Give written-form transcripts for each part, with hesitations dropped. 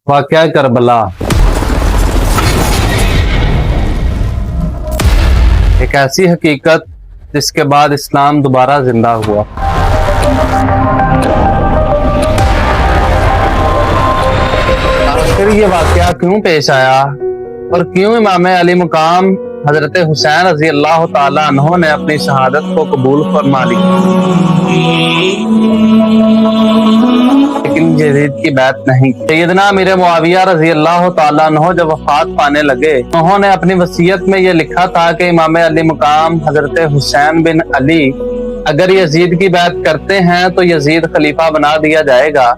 वाक़या करबला एक ऐसी हकीकत जिसके बाद इस्लाम दोबारा जिंदा हुआ। आखिर ये वाक़या क्यों पेश आया और क्यों इमाम अली मुकाम हजरत हुसैन रजी अल्लाह ताला अन्हो ने अपनी शहादत को कबूल फरमा ली, लेकिन यजीद की बात नहीं। सैयदना अमीर मुआविया रजी अल्लाह ताला अन्हो जब वफात पाने लगे, उन्होंने अपनी वसीयत में ये लिखा था कि इमाम अली मुकाम हजरत हुसैन बिन अली अगर यजीद की बात करते हैं तो यजीद खलीफा बना दिया जाएगा,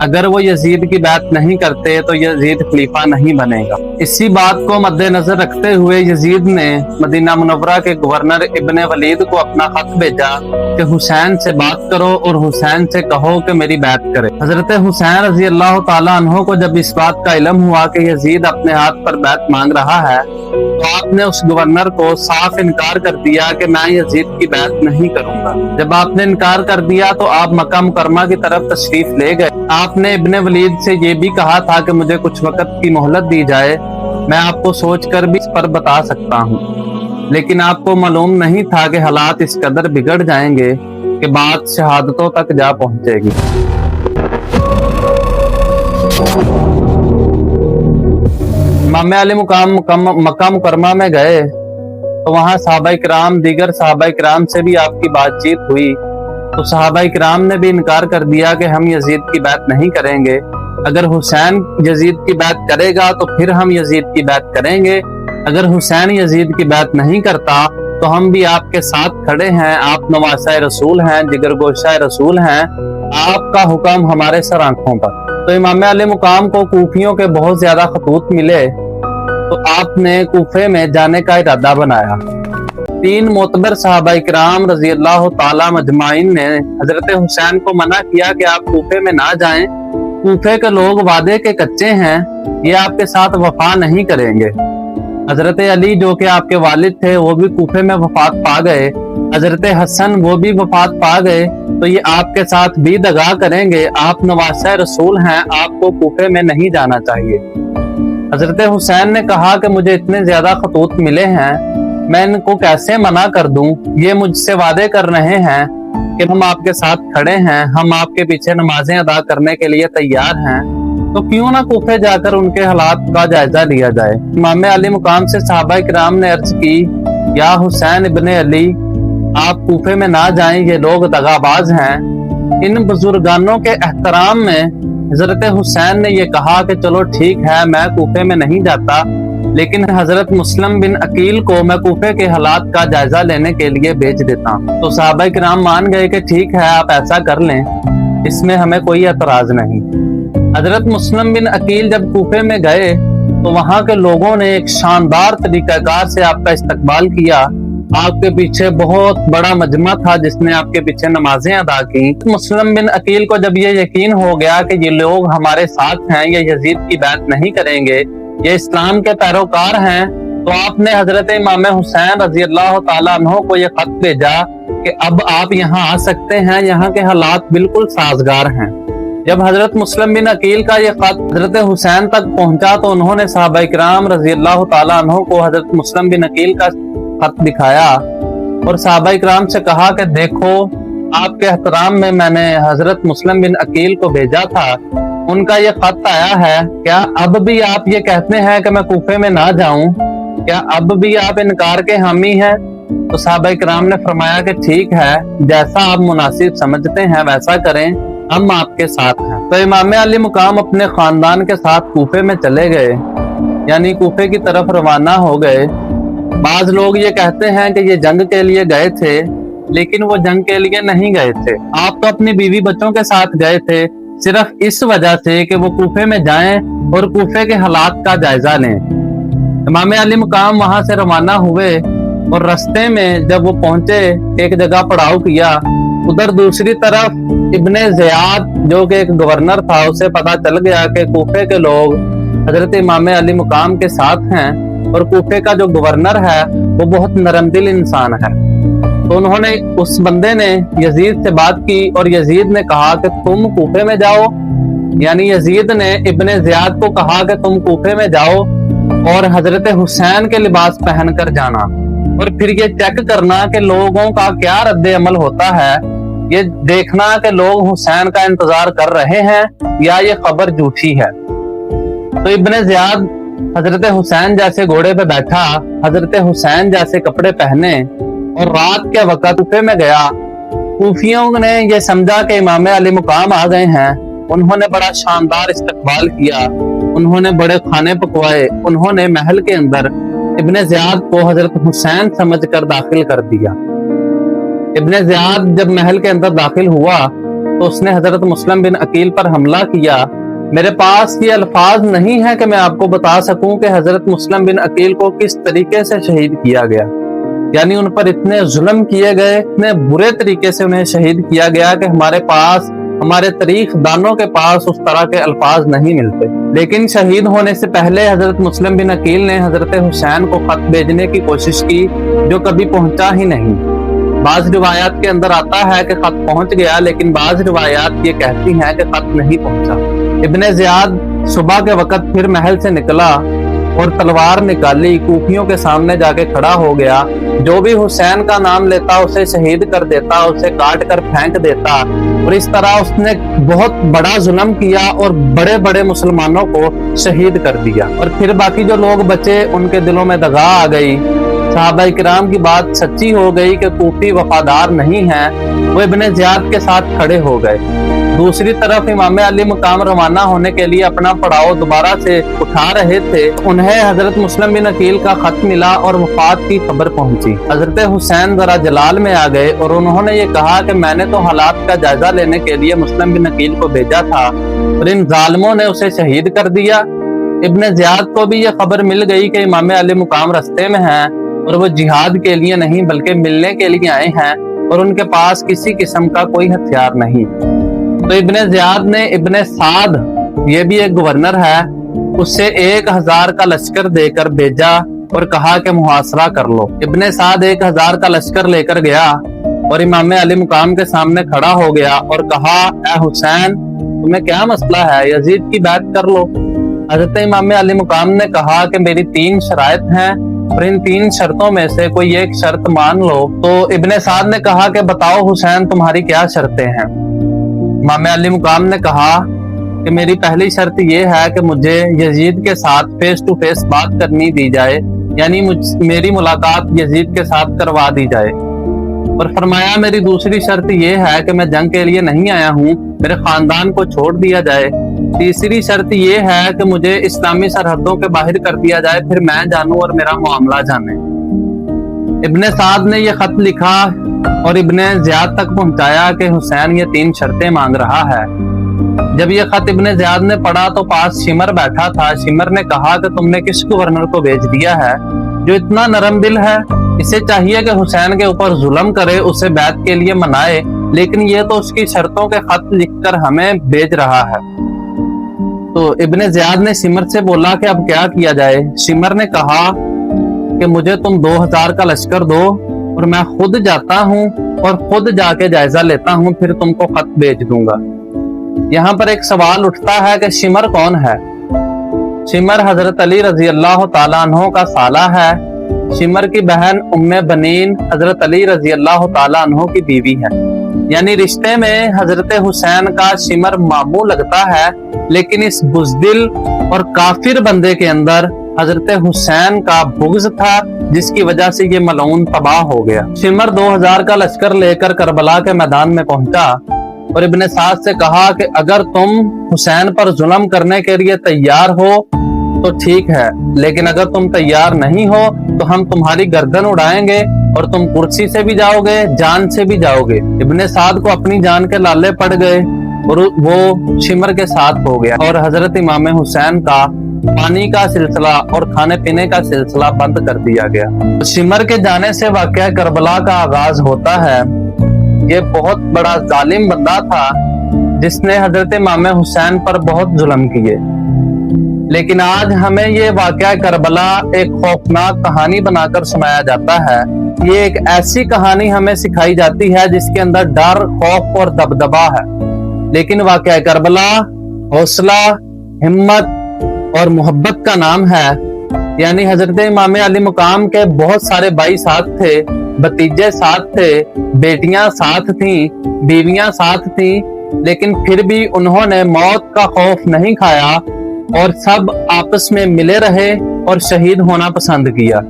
अगर वो यजीद की बात नहीं करते तो यजीद खलीफा नहीं बनेगा। इसी बात को मद्देनजर रखते हुए यजीद ने मदीना मुनव्वरा के गवर्नर इब्ने वलीद को अपना खत भेजा कि हुसैन से बात करो और हुसैन से कहो कि मेरी बात करे। हजरत हुसैन रजी अल्लाह ताला अन्हो को जब इस बात का इल्म हुआ कि यजीद अपने हाथ पर बात मांग रहा है, तो आपने उस गवर्नर को साफ इनकार कर दिया कि मैं यजीद की बात नहीं करूंगा। जब आपने इनकार कर दिया तो आप मक्का मुकरमा की तरफ तशरीफ ले गए। आपने इब्ने वलीद से ये भी कहा था कि मुझे कुछ वक्त की मोहलत दी जाए, मैं आपको सोचकर भी इस पर बता सकता हूँ, लेकिन आपको मालूम नहीं था कि हालात इस कदर बिगड़ जाएंगे कि बात शहादतों तक जा पहुंचेगी। इमाम अली मुकाम मक्का मुकरमा में गए तो वहाँ सहाबाए किराम दीगर सहाबाए किराम से भी आपकी बातचीत हुई, तो सहाबाए किराम ने भी इनकार कर दिया कि हम यजीद की बात नहीं करेंगे। अगर हुसैन यजीद की बात करेगा तो फिर हम यजीद की बात करेंगे, अगर हुसैन यजीद की बात नहीं करता तो हम भी आपके साथ खड़े हैं। आप नवासा रसूल हैं, जिगरगोशा रसूल हैं, आपका हुक्म हमारे सर आंखों पर। तो इमाम अली मुकाम को कूफियों के बहुत ज्यादा खतूत मिले, तो आपने कूफे में जाने का इरादा बनाया। 3 मोतबर सहाबाए किराम रजी अल्लाह ताला मजमाइन ने हजरत हुसैन को मना किया कि आप कूफे में ना जाएं, कूफे के लोग वादे के कच्चे हैं, ये आपके साथ वफा नहीं करेंगे। हजरत अली जो कि आपके वालिद थे वो भी कूफे में वफात पा गए, हजरत हसन वो भी वफात पा गए, तो ये आपके साथ भी दगा करेंगे। आप नवासा रसूल हैं, आपको कूफे में नहीं जाना चाहिए। हजरत हुसैन ने कहा कि मुझे इतने ज्यादा खतूत मिले हैं, मैं इनको कैसे मना कर दूं, ये मुझसे वादे कर रहे हैं कि हम आपके साथ खड़े हैं, हम आपके पीछे नमाजें अदा करने के लिए तैयार हैं, तो क्यों ना कूफे जाकर उनके हालात का जायजा लिया जाए। इमाम अली मुकाम से सहाबाए किराम ने अर्ज की, या हुसैन इब्ने अली आप कूफे में ना जाएं, ये लोग दगाबाज हैं। इन बुजुर्गानों के एहतराम में हजरत हुसैन ने ये कहा कि चलो ठीक है, मैं कूफे में नहीं जाता, लेकिन हजरत मुस्लिम बिन अकील को मैं कूफे के हालात का जायजा लेने के लिए भेज देता हूँ। तो सहाबाए किराम मान गए कि ठीक है, आप ऐसा कर लें, इसमें हमें कोई एतराज नहीं। हजरत मुस्लिम बिन अकील जब कूफे में गए तो वहाँ के लोगों ने एक शानदार तरीकाकार से आपका इस्तकबाल किया। आपके पीछे बहुत बड़ा मजमा था जिसने आपके पीछे नमाजें अदा की। मुस्लिम बिन अकील को जब ये यकीन हो गया कि ये लोग हमारे साथ हैं, ये यजीद की बात नहीं करेंगे, ये इस्लाम के पैरोकार हैं, तो आपने हजरत इमाम हुसैन रजी अल्लाह ताला अन्हो को ये खत भेजा कि अब आप यहाँ आ सकते हैं, यहाँ के हालात बिल्कुल साजगार हैं। जब हजरत मुस्लिम बिन अकील का ये खत हजरत हुसैन तक पहुंचा तो उन्होंने सहाबाए किराम रजी अल्लाह ताला अन्हो को हजरत मुस्लिम बिन अकील का खत दिखाया और सहाबाए किराम से कहा कि देखो, आपके एहतराम में मैंने हजरत मुस्लिम बिन अकील को भेजा था, उनका ये खत आया है, क्या अब भी आप ये कहते हैं कि मैं कूफे में ना जाऊं, क्या अब भी आप इनकार के हामी हैं? तो सहाबाए किराम ने फरमाया कि ठीक है, जैसा आप मुनासिब समझते हैं वैसा करें, हम आपके साथ हैं। तो इमाम अली मुकाम अपने खानदान के साथ कूफे में चले गए, यानी कूफे की तरफ रवाना हो गए। बाज लोग ये कहते हैं कि ये जंग के लिए गए थे, लेकिन वो जंग के लिए नहीं गए थे। आप तो अपनी बीवी बच्चों के साथ गए थे, सिर्फ इस वजह से कि वो कूफे में जाएं और कूफे के हालात का जायजा लें। इमाम अली मुकाम वहां से रवाना हुए और रास्ते में जब वो पहुंचे एक जगह पड़ाव किया, उधर दूसरी तरफ इब्ने ज़ियाद जो कि एक गवर्नर था, उसे पता चल गया कि कूफे के लोग हजरत इमाम अली मुकाम के साथ हैं और कूफे का जो गवर्नर है वो बहुत नरम दिल इंसान है। तो उन्होंने उस बंदे ने यजीद से बात की और यजीद ने कहा कि तुम कूफे में जाओ यानी यजीद ने इब्ने ज़ियाद को कहा कि तुम कूफे में जाओ और हजरत हुसैन के लिबास पहनकर जाना और फिर ये चेक करना कि लोगों का क्या रद्द अमल होता है, ये देखना कि लोग हुसैन का इंतजार कर रहे हैं या ये खबर झूठी है। तो इब्ने ज़ियाद हजरत हुसैन जैसे घोड़े पे बैठा, हजरत हुसैन जैसे कपड़े पहने और रात के वक्त कूफे में गया। कूफियों ने ये समझा कि इमाम अली मुकाम आ गए हैं। उन्होंने बड़ा शानदार इस्तकबाल किया, उन्होंने बड़े खाने पकवाए, उन्होंने महल के अंदर इब्ने ज़ियाद को हजरत हुसैन समझकर दाखिल कर दिया। इब्ने ज़ियाद जब महल के अंदर दाखिल हुआ तो उसने हजरत मुस्लिम बिन अकील पर हमला किया। मेरे पास ये अल्फाज नहीं है कि मैं आपको बता सकूं कि हजरत मुस्लिम बिन अकील को किस तरीके से शहीद किया गया, यानी उन पर इतने जुल्म किए गए, इतने बुरे तरीके से उन्हें शहीद किया गया कि हमारे पास, हमारे तारीख दानों के पास उस तरह के अल्फाज नहीं मिलते। लेकिन शहीद होने से पहले हजरत मुस्लिम बिन अकील ने हजरत हुसैन को खत भेजने की कोशिश की, जो कभी पहुंचा ही नहीं। बाज रिवायात के अंदर आता है कि खत पहुंच गया, लेकिन बाज रिवायात ये कहती हैं कि खत नहीं पहुंचा। इब्ने ज़ियाद सुबह के वक्त फिर महल से निकला और तलवार निकाली, कूफियों के सामने जाके खड़ा हो गया। जो भी हुसैन का नाम लेता उसे शहीद कर देता, उसे काट कर फेंक देता। और इस तरह उसने बहुत बड़ा जुल्म किया और बड़े बड़े मुसलमानों को शहीद कर दिया। और फिर बाकी जो लोग बचे उनके दिलों में दगा आ गई। सहाबा किराम की बात सच्ची हो गई कि कूफी वफादार नहीं है, वो इब्ने ज़ियाद के साथ खड़े हो गए। दूसरी तरफ इमाम अली मुकाम रवाना होने के लिए अपना पड़ाव दोबारा से उठा रहे थे। उन्हें हजरत मुस्लिम बिन अकील का खत मिला और वफात की खबर पहुंची। हजरत हुसैन जरा जलाल में आ गए और उन्होंने ये कहा कि मैंने तो हालात का जायजा लेने के लिए मुस्लिम बिन अकील को भेजा था और इन जालिमों ने उसे शहीद कर दिया। इब्ने ज़ियाद को भी यह खबर मिल गई कि इमाम अली मुकाम रस्ते में हैं और वो जिहाद के लिए नहीं बल्कि मिलने के लिए आए हैं और उनके पास किसी किस्म का कोई हथियार नहीं। तो इब्ने ज़ियाद ने इब्ने साद, ये भी एक गवर्नर है, उससे 1000 का लश्कर देकर भेजा और कहा कि मुहासरा कर लो। इब्ने साद 1000 का लश्कर लेकर गया और इमाम अली मुकाम के सामने खड़ा हो गया और कहा, ए हुसैन, तुम्हें क्या मसला है, यजीद की बात कर लो। हजरत इमाम अली मुकाम ने कहा कि मेरी 3 शराइत हैं और इन 3 शर्तों में से कोई एक शर्त मान लो। तो इब्ने साद ने कहा कि बताओ हुसैन, तुम्हारी क्या शर्तें हैं। इमाम अली मुकाम ने कहा कि मेरी पहली शर्त यह है कि मुझे यजीद के साथ फेस टू फेस बात करनी दी जाए, यानी मेरी मुलाकात यजीद के साथ करवा दी जाए। और फरमाया मेरी दूसरी शर्त यह है कि मैं जंग के लिए नहीं आया हूँ, मेरे खानदान को छोड़ दिया जाए। तीसरी शर्त यह है कि मुझे इस्लामी सरहदों के बाहर कर दिया जाए, फिर मैं जानूं और मेरा मामला जाने। इब्ने साद ने यह खत लिखा और इब्ने ज़ियाद तक पहुंचाया कि हुसैन ये 3 शर्तें मांग रहा है। जब ये खत इब्ने ज़ियाद ने पढ़ा तो पास शिमर बैठा था। शिमर ने कहा कि तुमने किस गवर्नर को भेज दिया है जो इतना नरम दिल है, इसे चाहिए कि हुसैन के ऊपर जुल्म करे, उसे बैत के लिए मनाए, लेकिन ये तो उसकी शर्तों के खत लिखकर हमें भेज रहा है। तो इब्ने ज़ियाद ने शिमर से बोला कि अब क्या किया जाए। शिमर ने कहा कि मुझे तुम 2000 का लश्कर दो और मैं खुद जाता हूँ और खुद जाके जायजा लेता हूँ, फिर तुमको खत भेज दूंगा। यहाँ पर एक सवाल उठता है कि शिमर कौन है। शिमर हजरत अली रजी अल्लाह ताला अन्हो का साला है। शिमर की बहन उम्मे बनीन हजरत अली रजी अल्लाह ताला अन्हो की बीवी है, यानी रिश्ते में हजरत हुसैन का शिमर मामू लगता है, लेकिन इस बुज़दिल और काफिर बंदे के अंदर हजरत हुसैन का बुग़्ज़ था, जिसकी वजह से ये मलऊन तबाह हो गया। शिमर 2000 का लश्कर लेकर करबला के मैदान में पहुंचा और इब्ने साद से कहा कि अगर तुम हुसैन पर जुल्म करने के लिए तैयार हो तो ठीक है, लेकिन अगर तुम तैयार नहीं हो तो हम तुम्हारी गर्दन उड़ाएंगे और तुम कुर्सी से भी जाओगे, जान से भी जाओगे। इब्ने साद को अपनी जान के लाले पड़ गए और वो शिमर के साथ हो गया और हजरत इमाम हुसैन का पानी का सिलसिला और खाने पीने का सिलसिला बंद कर दिया गया। शिमर के जाने से वाकया करबला का आगाज होता है। ये बहुत बड़ा जालिम बंदा था जिसने हजरत इमाम हुसैन पर बहुत जुल्म किए, लेकिन आज हमें ये वाकया करबला एक खौफनाक कहानी बनाकर सुनाया जाता है। ये एक ऐसी कहानी हमें सिखाई जाती है जिसके अंदर डर, खौफ और दबदबा है, लेकिन वाकया करबला हौसला, हिम्मत और मोहब्बत का नाम है। यानी हजरत इमाम अली मुकाम के बहुत सारे भाई साथ थे, भतीजे साथ थे, बेटियां साथ थीं, बीवियां साथ थीं, लेकिन फिर भी उन्होंने मौत का खौफ नहीं खाया और सब आपस में मिले रहे और शहीद होना पसंद किया।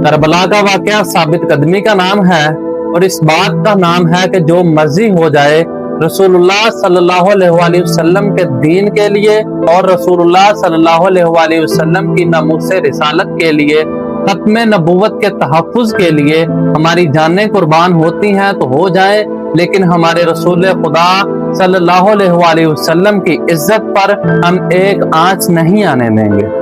करबला का वाकया साबित कदमी का नाम है और इस बात का नाम है कि जो मर्जी हो जाए, रसूलुल्लाह सल्लल्लाहु अलैहि वसल्लम के दीन के लिए और रसूलुल्लाह सल्लल्लाहु अलैहि वसल्लम की नमूसे रिसालत के लिए, खत्म नबूवत के तहफ़्फ़ुज़ के लिए हमारी जानें कुर्बान होती हैं तो हो जाए, लेकिन हमारे रसूल खुदा सल्लल्लाहु अलैहि वसल्लम की इज्जत पर हम एक आंच नहीं आने देंगे।